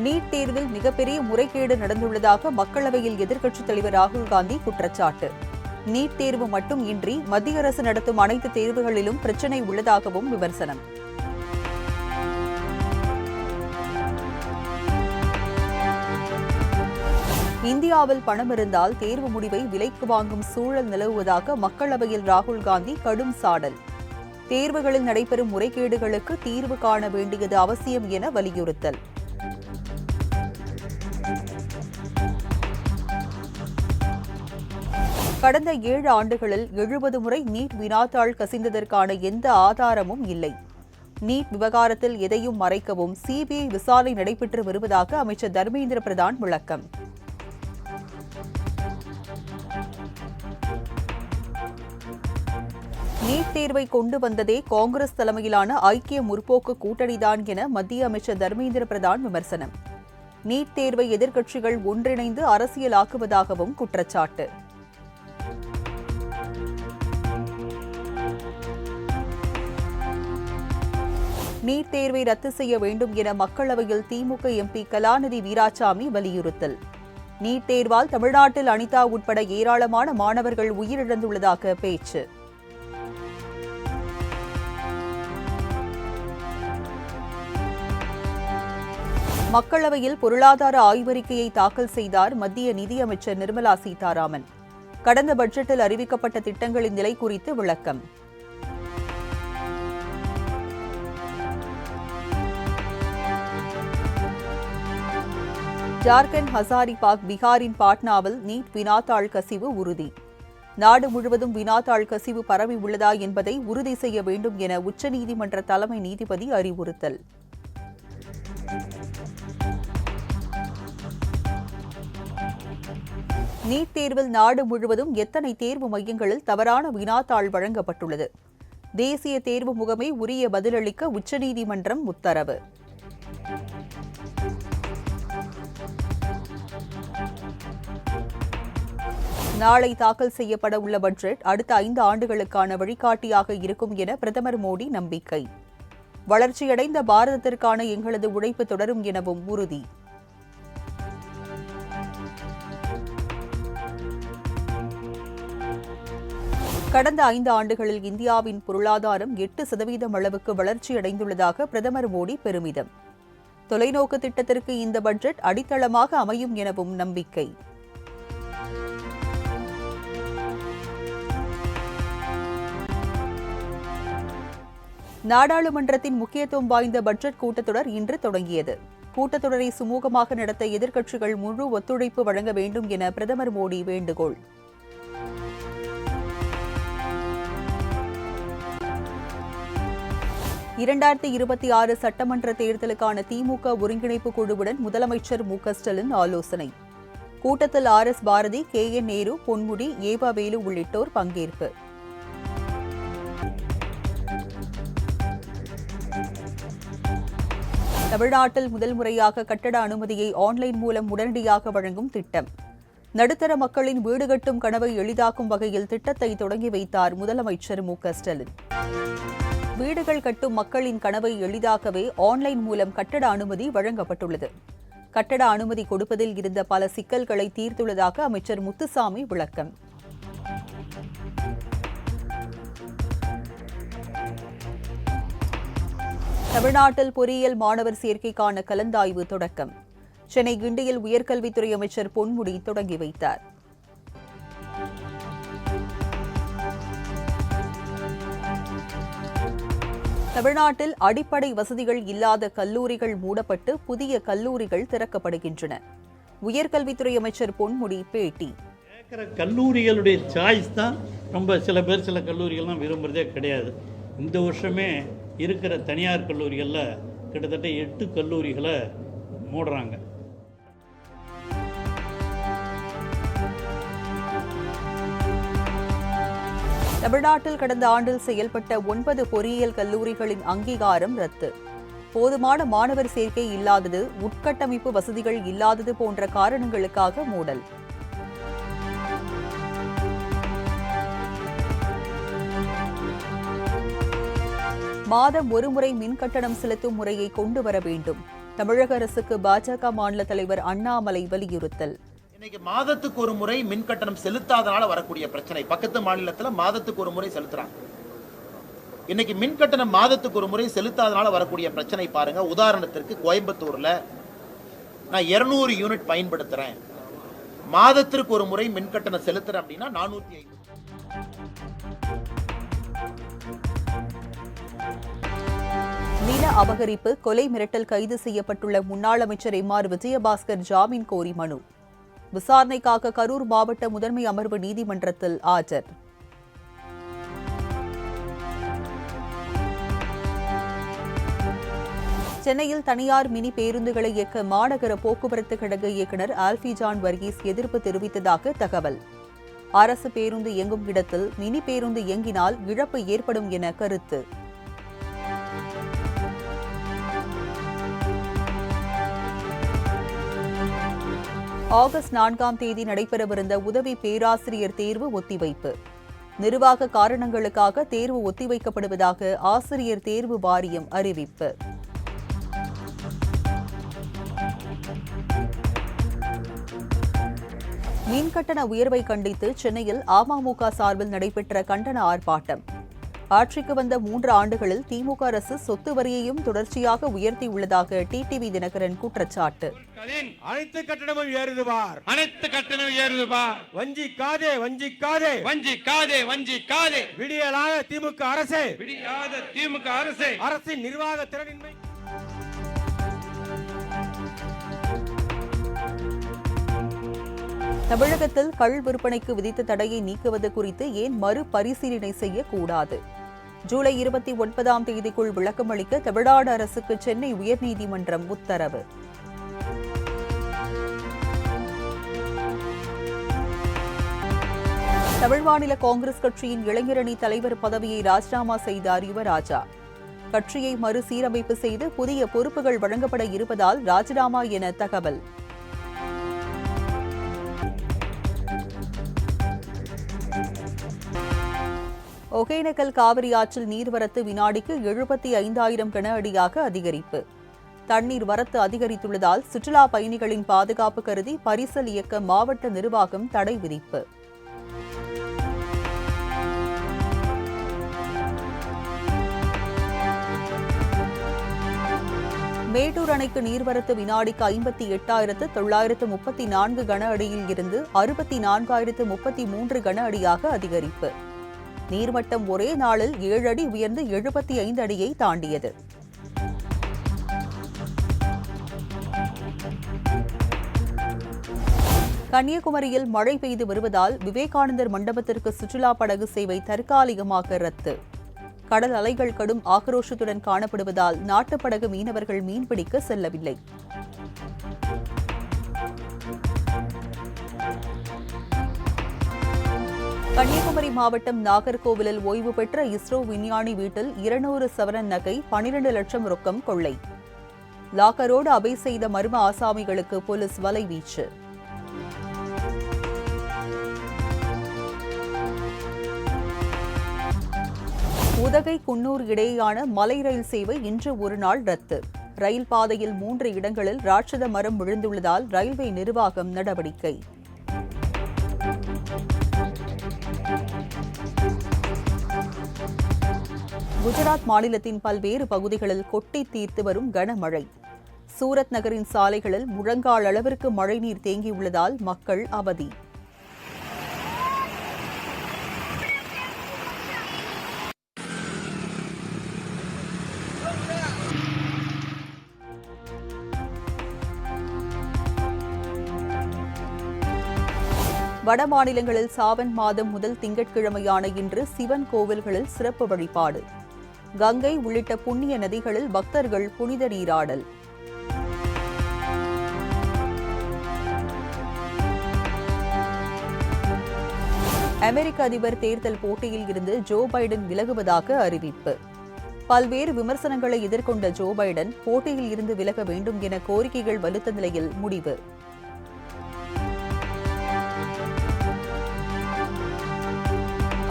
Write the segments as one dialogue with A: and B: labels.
A: NEET தேர்வில் மிகப்பெரிய முறைகேடு நடந்துள்ளதாக மக்களவையில் எதிர்க்கட்சித் தலைவர் ராகுல் காந்தி குற்றச்சாட்டு. நீட் தேர்வு மட்டும் இன்றி மத்திய அரசு நடத்தும் அனைத்து தேர்வுகளிலும் பிரச்சினை உள்ளதாகவும் விமர்சனம். இந்தியாவில் பணம் இருந்தால் தேர்வு முடிவை விலைக்கு வாங்கும் சூழல் நிலவுவதாக மக்களவையில் ராகுல் காந்தி கடும் சாடல். தேர்வுகளில் நடைபெறும் முறைகேடுகளுக்கு தீர்வு காண வேண்டியது அவசியம் என வலியுறுத்தல். கடந்த 7 ஆண்டுகளில் 70 முறை நீட் வினாத்தாள் கசிந்ததற்கான எந்த ஆதாரமும் இல்லை. நீட் விவகாரத்தில் எதையும் மறைக்கவும் சிபிஐ விசாரணை நடைபெற்று வருவதாக அமைச்சர் தர்மேந்திர பிரதான் விளக்கம். நீட் தேர்வை கொண்டு வந்ததே காங்கிரஸ் தலைமையிலான ஐக்கிய முற்போக்கு கூட்டணிதான் என மத்திய அமைச்சர் தர்மேந்திர பிரதான் விமர்சனம். நீட் தேர்வை எதிர்க்கட்சிகள் ஒன்றிணைந்து அரசியலாக்குவதாகவும் குற்றச்சாட்டு. நீட் தேர்வை ரத்து செய்ய வேண்டும் என மக்களவையில் திமுக எம்பி கலாநிதி வீராசாமி வலியுறுத்தல். நீட் தேர்வால் தமிழ்நாட்டில் அனிதா உட்பட ஏராளமான மாணவர்கள் உயிரிழந்துள்ளதாக பேச்சு. மக்களவையில் பொருளாதார ஆய்வறிக்கையை தாக்கல் செய்தார் மத்திய நிதியமைச்சர் நிர்மலா சீதாராமன். கடந்த பட்ஜெட்டில் அறிவிக்கப்பட்ட திட்டங்களின் நிலை குறித்து விளக்கம். ஜார்க்கண்ட், ஹசாரிபாக், பீகாரின் பாட்னாவில் நீட் வினாத்தாள் கசிவு உறுதி. நாடு முழுவதும் வினாத்தாள் கசிவு பரவி உள்ளதா என்பதை உறுதி செய்ய வேண்டும் என உச்சநீதிமன்ற தலைமை நீதிபதி அறிவுறுத்தல். நீட் தேர்வில் நாடு முழுவதும் எத்தனை தேர்வு மையங்களில் தவறான வினாத்தாள் வழங்கப்பட்டுள்ளது? தேசிய தேர்வு முகமை உரிய பதிலளிக்க உச்சநீதிமன்றம் உத்தரவு. நாளை தாக்கல் செய்யப்பட உள்ள பட்ஜெட் அடுத்த 5 ஆண்டுகளுக்கான வழிகாட்டியாக இருக்கும் என பிரதமர் மோடி நம்பிக்கை. வளர்ச்சியடைந்த பாரதத்திற்கான எங்களது உழைப்பு தொடரும் எனவும் உறுதி. கடந்த 5 ஆண்டுகளில் இந்தியாவின் பொருளாதாரம் 8% அளவுக்கு வளர்ச்சியடைந்துள்ளதாக பிரதமர் மோடி பெருமிதம். தொலைநோக்கு திட்டத்திற்கு இந்த பட்ஜெட் அடித்தளமாக அமையும் எனவும் நம்பிக்கை. நாடாளுமன்றத்தின் முக்கியத்துவம் வாய்ந்த பட்ஜெட் கூட்டத்தொடர் இன்று தொடங்கியது. கூட்டத்தொடரை சுமூகமாக நடத்த எதிர்க்கட்சிகள் முழு ஒத்துழைப்பு வழங்க வேண்டும் என பிரதமர் மோடி வேண்டுகோள். (2026) சட்டமன்ற தேர்தலுக்கான திமுக ஒருங்கிணைப்பு குழுவுடன் முதலமைச்சர் மு.க.ஸ்டாலின் ஆலோசனை. கூட்டத்தில் RS பாரதி, KN நேரு, பொன்முடி, ஏவா வேலு உள்ளிட்டோர் பங்கேற்பு. தமிழ்நாட்டில் முதல் முறையாக கட்டட அனுமதியை ஆன்லைன் மூலம் உடனடியாக வழங்கும் திட்டம். நடுத்தர மக்களின் வீடு கட்டும் கனவை எளிதாக்கும் வகையில் திட்டத்தை தொடங்கி வைத்தார் முதலமைச்சர் மு.க.ஸ்டாலின். வீடுகள் கட்டும் மக்களின் கனவை எளிதாக்கவே ஆன்லைன் மூலம் கட்டட அனுமதி வழங்கப்பட்டுள்ளது. கட்டட அனுமதி கொடுப்பதில் இருந்த பல சிக்கல்களை தீர்த்துள்ளதாக அமைச்சர் முத்துசாமி விளக்கம். தமிழ்நாட்டில் பொறியியல் மாணவர் சேர்க்கைக்கான கலந்தாய்வு தொடக்கம். சென்னை கிண்டியில் உயர்கல்வித்துறை அமைச்சர் பொன்முடி தொடங்கி வைத்தார். தமிழ்நாட்டில் அடிப்படை வசதிகள் இல்லாத கல்லூரிகள் மூடப்பட்டு புதிய கல்லூரிகள் திறக்கப்படுகின்றன. உயர்கல்வித்துறை அமைச்சர் பொன்முடி பேட்டி.
B: கல்லூரிகளுடைய சாய்ஸ் தான் சில பேர் சில கல்லூரிகள்லாம் விரும்புறதே கிடையாது. இந்த வருஷமே இருக்கிற தனியார் கல்லூரிகளில் கிட்டத்தட்ட 8 கல்லூரிகளை மூடுறாங்க.
A: தமிழ்நாட்டில் கடந்த ஆண்டில் செயல்பட்ட 9 பொறியியல் கல்லூரிகளின் அங்கீகாரம் ரத்து. போதுமான மாணவர் சேர்க்கை இல்லாதது, உட்கட்டமைப்பு வசதிகள் இல்லாதது போன்ற காரணங்களுக்காக மூடல். மாதம் ஒருமுறை மின் கட்டணம் செலுத்தும் முறையை கொண்டு வர வேண்டும். தமிழக அரசுக்கு பாஜக மாநில தலைவர் அண்ணாமலை வலியுறுத்தல்.
C: இன்னைக்கு மாதத்துக்கு ஒரு முறை மின் கட்டணம் செலுத்தாதனால வரக்கூடிய பிரச்சனை. பக்கத்து மாநிலத்தில் மாதத்துக்கு ஒரு முறை செலுத்துறாங்க. இன்னைக்கு மின் கட்டணம் மாதத்துக்கு ஒரு முறை செலுத்தாதனால வரக்கூடிய பிரச்சனை பாருங்க. உதாரணத்திற்கு கோயம்புத்தூர்ல நான் 200 யூனிட் பயன்படுத்துறேன், மாதத்திற்கு ஒரு முறை மின் கட்டணம் செலுத்துறேன் அப்படின்னா 450.
A: நில அபகரிப்பு, கொலை மிரட்டல் கைது செய்யப்பட்டுள்ள முன்னாள் அமைச்சர் எம்.ஆர். விஜயபாஸ்கர் ஜாமீன் கோரி மனு. விசாரணைக்காக கரூர் மாவட்ட முதன்மை அமர்வு நீதிமன்றத்தில் ஆஜர். சென்னையில் தனியார் மினி பேருந்துகளை இயக்க மாநகர போக்குவரத்து கழக இயக்குநர் ஆல்பி ஜான் வர்கீஸ் எதிர்ப்பு தெரிவித்ததாக தகவல். அரசு பேருந்து இயங்கும் இடத்தில் மினி பேருந்து இயங்கினால் இழப்பு ஏற்படும் என கருத்து. ஆகஸ்ட் 4ஆம் தேதி நடைபெறவிருந்த உதவி பேராசிரியர் தேர்வு ஒத்திவைப்பு. நிர்வாக காரணங்களுக்காக தேர்வு ஒத்திவைக்கப்படுவதாக ஆசிரியர் தேர்வு வாரியம் அறிவிப்பு. மின் கட்டண உயர்வை கண்டித்து சென்னையில் அமமுக சார்பில் நடைபெற்ற கண்டன ஆர்ப்பாட்டம். ஆட்சிக்கு வந்த 3 ஆண்டுகளில் திமுக அரசு சொத்து வரியையும் தொடர்ச்சியாக உயர்த்தியுள்ளதாக டிடிவி தினகரன் குற்றச்சாட்டு.
D: அனைத்து கட்டணமும் ஏறுதுபார்,
E: அனைத்து கட்டணம் ஏறுதுபார்.
D: வஞ்சிக்காதே வஞ்சிக்காதே
E: வஞ்சிக்காதே வஞ்சிக்காதே.
D: விடியலாத திமுக அரசே,
E: விடியாத திமுக அரசே.
D: அரசின் நிர்வாக திறனின்மை.
A: தமிழகத்தில் கள் விற்பனைக்கு விதித்த தடையை நீக்குவது குறித்து ஏன் மறுபரிசீலனை செய்யக்கூடாது? ஜூலை 29ஆம் தேதிக்குள் விளக்கம் அளிக்க தமிழ்நாடு அரசுக்கு சென்னை உயர்நீதிமன்றம் உத்தரவு. தமிழ் மாநில காங்கிரஸ் கட்சியின் இளைஞரணி தலைவர் பதவியை ராஜினாமா செய்தார் யுவராஜா. கட்சியை மறுசீரமைப்பு செய்து புதிய பொறுப்புகள் வழங்கப்பட இருப்பதால் ராஜினாமா என தகவல். ஒகேனக்கல் காவிரி ஆற்றில் நீர்வரத்து வினாடிக்கு 75,000 கன அடியாக அதிகரிப்பு. தண்ணீர் வரத்து அதிகரித்துள்ளதால் சுற்றுலா பயணிகளின் பாதுகாப்பு கருதி பரிசல் இயக்க மாவட்ட நிர்வாகம் தடை விதிப்பு. மேட்டூர் அணைக்கு நீர்வரத்து வினாடிக்கு 58,934 கன அடியில் இருந்து 64,033 கன அடியாக அதிகரிப்பு. நீர்மட்டம் ஒரே நாளில் 7 அடி உயர்ந்து 75 அடியை தாண்டியது. கன்னியாகுமரியில் மழை பெய்து வருவதால் விவேகானந்தர் மண்டபத்திற்கு சுற்றுலா படகு சேவை தற்காலிகமாக ரத்து. கடல் அலைகள் கடும் ஆக்ரோஷத்துடன் காணப்படுவதால் நாட்டுப்படகு மீனவர்கள் மீன்பிடிக்க செல்லவில்லை. கன்னியாகுமரி மாவட்டம் நாகர்கோவிலில் ஓய்வு பெற்ற இஸ்ரோ விஞ்ஞானி வீட்டில் 200 சவரன் நகை, 12 லட்சம் ரொக்கம் கொள்ளை. லாக்கரோடு அபை செய்த மர்ம ஆசாமிகளுக்கு போலீஸ் வலைவீச்சு. உதகை குன்னூர் இடையேயான மலை ரயில் சேவை இன்று ஒரு நாள் ரத்து. ரயில் பாதையில் 3 இடங்களில் ராட்சத மரம் விழுந்துள்ளதால் ரயில்வே நிர்வாகம் நடவடிக்கை. குஜராத் மாநிலத்தின் பல்வேறு பகுதிகளில் கொட்டி தீர்த்து வரும் கனமழை. சூரத் நகரின் சாலைகளில் முழங்கால் அளவிற்கு மழைநீர் தேங்கியுள்ளதால் மக்கள் அவதி. வட மாநிலங்களில் சாவன் மாதம் முதல் திங்கட்கிழமையான இன்று சிவன் கோவில்களில் சிறப்பு வழிபாடு. கங்கை உள்ளிட்ட புண்ணிய நதிகளில் பக்தர்கள் புனித நீராடல். அமெரிக்க அதிபர் தேர்தல் போட்டியில் இருந்து ஜோ பைடன் விலகுவதாக அறிவிப்பு. பல்வேறு விமர்சனங்களை எதிர்கொண்ட ஜோ பைடன் போட்டியில் இருந்து விலக வேண்டும் என கோரிக்கைகள் வலுத்த நிலையில் முடிவு.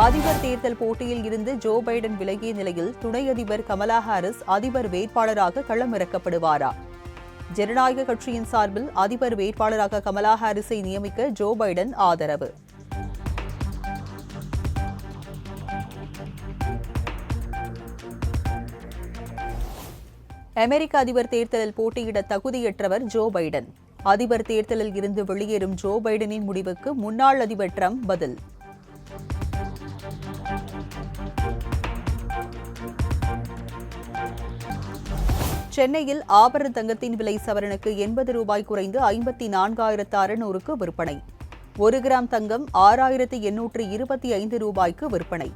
A: அதிபர் தேர்தல் போட்டியில் இருந்து ஜோ பைடன் விலகிய நிலையில் துணை அதிபர் கமலா ஹாரிஸ் அதிபர் வேட்பாளராக களமிறக்கப்படுவாரா? ஜனநாயக கட்சியின் சார்பில் அதிபர் வேட்பாளராக கமலா ஹாரிஸை நியமிக்க ஜோ பைடன் ஆதரவு. அமெரிக்க அதிபர் தேர்தலில் போட்டியிட தகுதியற்றவர் ஜோ பைடன். அதிபர் தேர்தலில் இருந்து வெளியேறும் ஜோ பைடனின் முடிவுக்கு முன்னாள் அதிபர் ட்ரம்ப் பதில். சென்னையில் ஆபரண தங்கத்தின் விலை சவரனுக்கு 80 ரூபாய் குறைந்து 54,600க்கு விற்பனை. 1 கிராம் தங்கம் 6,825 ரூபாய்க்கு விற்பனை.